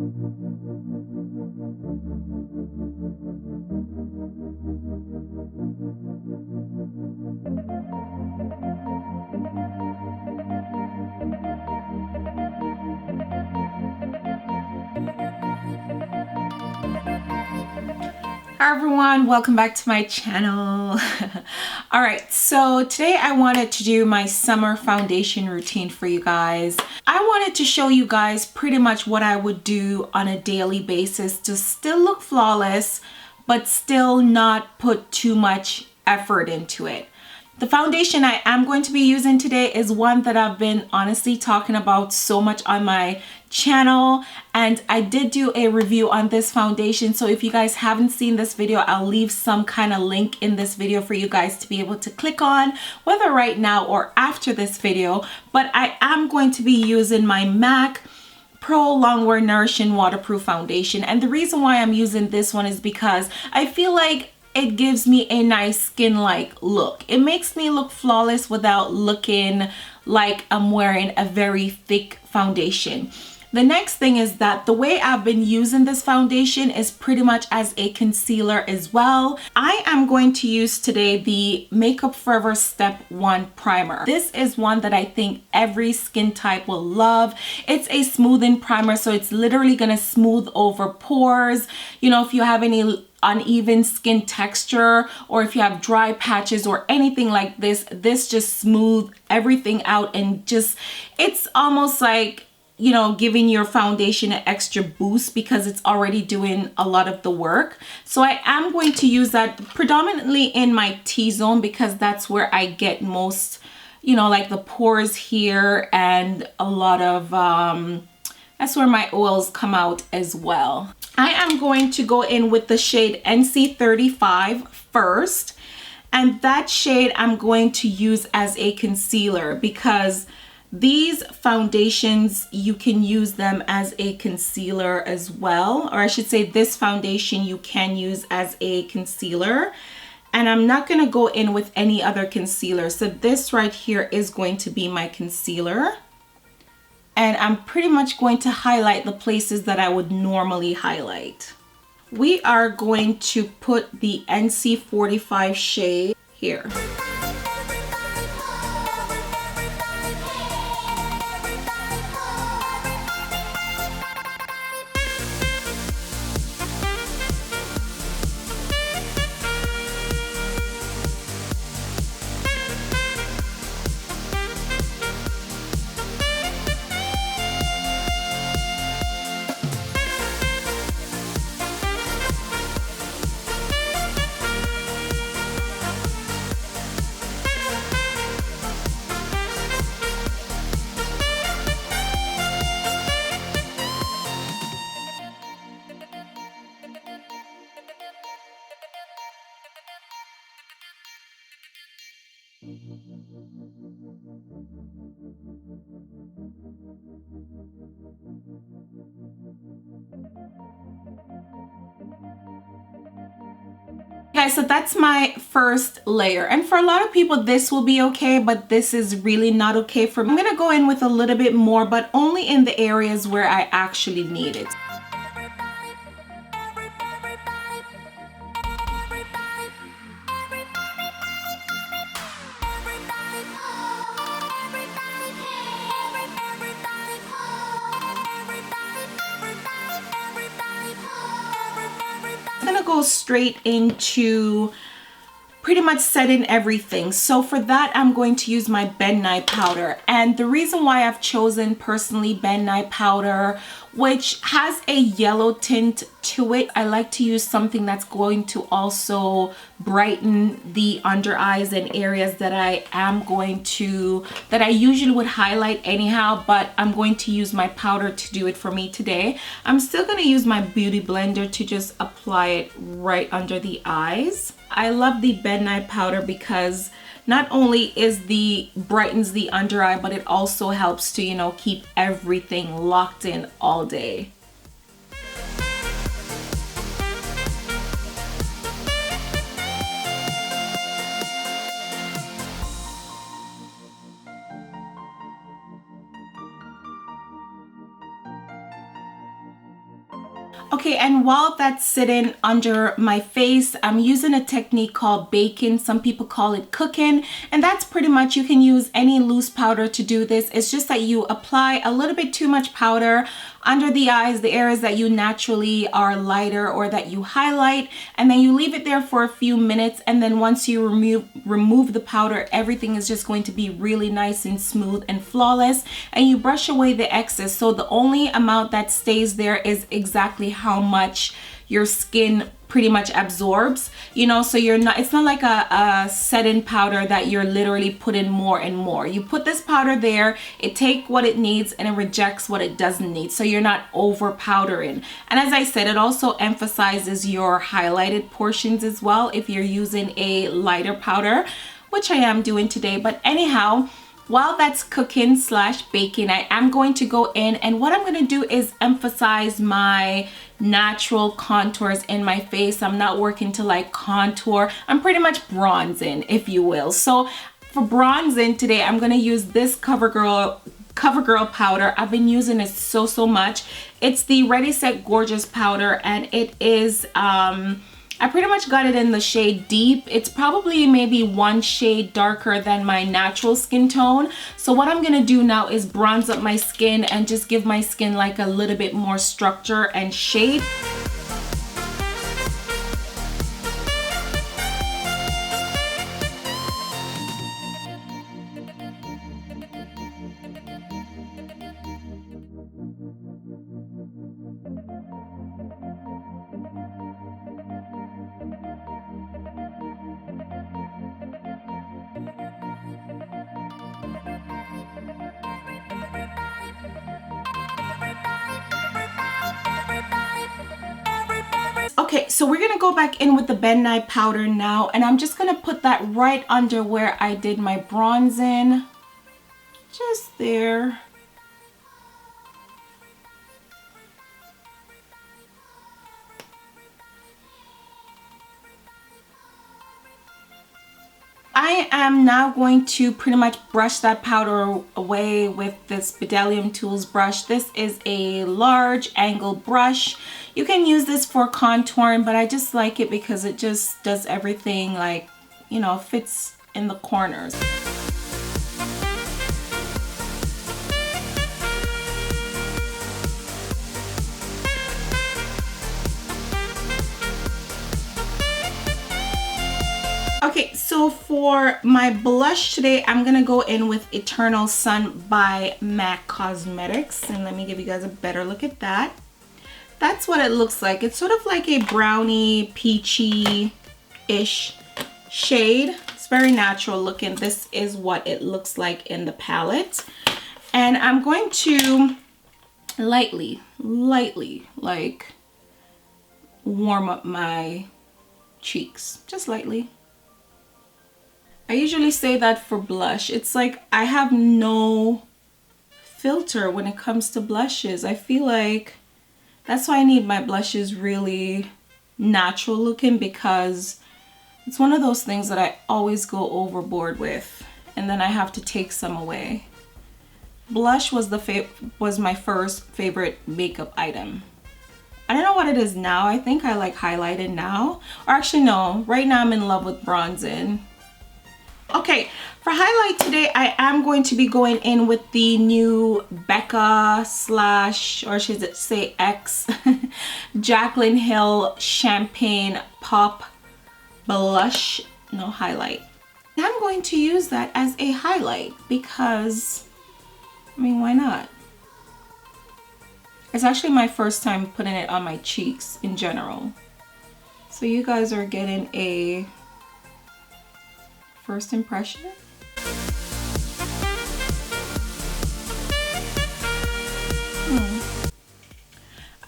Hi everyone, welcome back to my channel. All right, so today I wanted to do my summer foundation routine for you guys. I wanted to show you guys pretty much what I would do on a daily basis to still look flawless, but still not put too much effort into it. The foundation I am going to be using today is one that I've been honestly talking about so much on my channel, and I did do a review on this foundation, so if you guys haven't seen this video, I'll leave some kind of link in this video for you guys to be able to click on, whether right now or after this video. But I am going to be using my MAC Pro Longwear Nourishing Waterproof Foundation, and the reason why I'm using this one is because I feel like it gives me a nice skin-like look. It makes me look flawless without looking like I'm wearing a very thick foundation. The next thing is that the way I've been using this foundation is pretty much as a concealer as well. I am going to use today the Makeup Forever Step 1 Primer. This is one that I think every skin type will love. It's a smoothing primer, so it's literally gonna smooth over pores. You know, if you have any uneven skin texture, or if you have dry patches or anything like this, this just smooth everything out, and just, it's almost like, you know, giving your foundation an extra boost because it's already doing a lot of the work. So I am going to use that predominantly in my T-zone because that's where I get most, you know, like the pores here, and a lot of that's where my oils come out as well. I am going to go in with the shade NC35 first, and that shade I'm going to use as a concealer because these foundations, you can use them as a concealer as well, or I should say this foundation you can use as a concealer. And I'm not going to go in with any other concealer, so this right here is going to be my concealer. And I'm pretty much going to highlight the places that I would normally highlight. We are going to put the NC45 shade here. Guys, so that's my first layer, and for a lot of people this will be okay, but this is really not okay for me. I'm gonna go in with a little bit more, but only in the areas where I actually need it. I'm gonna go straight into pretty much setting everything. So for that, I'm going to use my Ben Nye powder. And the reason why I've chosen personally Ben Nye powder, which has a yellow tint to it, I like to use something that's going to also brighten the under eyes and areas that I usually would highlight anyhow, but I'm going to use my powder to do it for me today. I'm still going to use my beauty blender to just apply it right under the eyes. I love the Ben Nye powder because not only brightens the under eye, but it also helps to, you know, keep everything locked in all day. Okay, and while that's sitting under my face, I'm using a technique called baking. Some people call it cooking, and that's pretty much, you can use any loose powder to do this. It's just that you apply a little bit too much powder under the eyes, the areas that you naturally are lighter or that you highlight, and then you leave it there for a few minutes, and then once you remove the powder, everything is just going to be really nice and smooth and flawless, and you brush away the excess. So the only amount that stays there is exactly how much your skin pretty much absorbs, you know. So you're not, it's not like a setting powder that you're literally putting more and more. You put this powder there, it takes what it needs and it rejects what it doesn't need, so you're not over powdering. And as I said, it also emphasizes your highlighted portions as well if you're using a lighter powder, which I am doing today. But anyhow, while that's cooking slash baking, I am going to go in, and what I'm going to do is emphasize my natural contours in my face. I'm not working to like contour. I'm pretty much bronzing, if you will. So for bronzing today, I'm going to use this CoverGirl powder. I've been using it so much. It's the Ready Set Gorgeous powder, and it is I pretty much got it in the shade Deep. It's probably maybe one shade darker than my natural skin tone. So what I'm gonna do now is bronze up my skin and just give my skin like a little bit more structure and shape. Okay, so we're gonna go back in with the Ben Nye powder now, and I'm just gonna put that right under where I did my bronzing, just there. I am now going to pretty much brush that powder away with this Bdellium Tools brush. This is a large angle brush. You can use this for contouring, but I just like it because it just does everything, like, you know, fits in the corners. Okay, so for my blush today, I'm gonna go in with Eternal Sun by MAC Cosmetics, and let me give you guys a better look at that. That's what it looks like. It's sort of like a brownie, peachy-ish shade. It's very natural looking. This is what it looks like in the palette. And I'm going to lightly, like warm up my cheeks, just lightly. I usually say that for blush. It's like I have no filter when it comes to blushes. I feel like that's why I need my blushes really natural looking, because it's one of those things that I always go overboard with and then I have to take some away. Blush was my first favorite makeup item. I don't know what it is now. I think I like highlighting now. Or actually no, right now I'm in love with bronzing. Okay, for highlight today, I am going to be going in with the new Becca slash, or should it say X, Jaclyn Hill Champagne Pop Blush, no highlight. And I'm going to use that as a highlight because, I mean, why not? It's actually my first time putting it on my cheeks in general. So you guys are getting a first impression.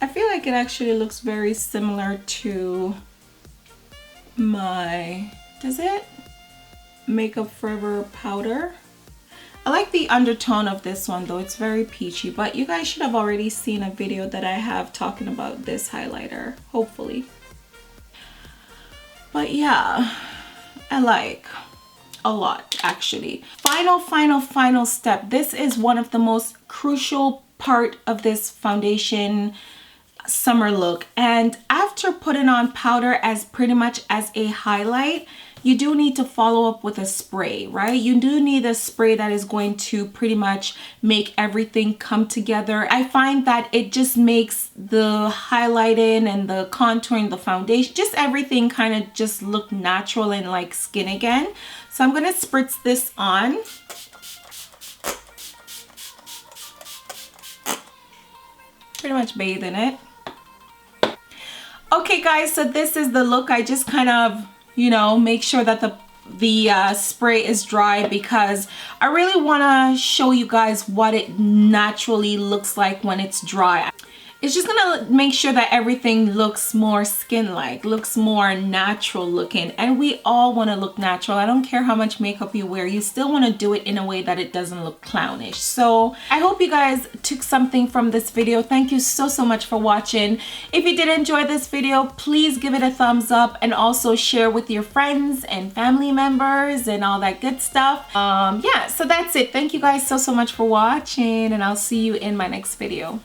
I feel like it actually looks very similar to my, does it? Makeup Forever powder. I like the undertone of this one though, it's very peachy, but you guys should have already seen a video that I have talking about this highlighter, hopefully. But yeah, I like a lot actually. Final step. This is one of the most crucial part of this foundation summer look. And after putting on powder as pretty much as a highlight, you do need to follow up with a spray, right? You do need a spray that is going to pretty much make everything come together. I find that it just makes the highlighting and the contouring, the foundation, just everything kind of just look natural and like skin again. So I'm gonna spritz this on. Pretty much bathe in it. Okay guys, so this is the look. I just kind of, you know, make sure that the spray is dry because I really want to show you guys what it naturally looks like when it's dry. It's just gonna make sure that everything looks more skin-like, looks more natural looking, and we all want to look natural. I don't care how much makeup you wear, you still want to do it in a way that it doesn't look clownish. So I hope you guys took something from this video. Thank you so much for watching. If you did enjoy this video, please give it a thumbs up and also share with your friends and family members and all that good stuff. Yeah, so that's it. Thank you guys so much for watching, and I'll see you in my next video.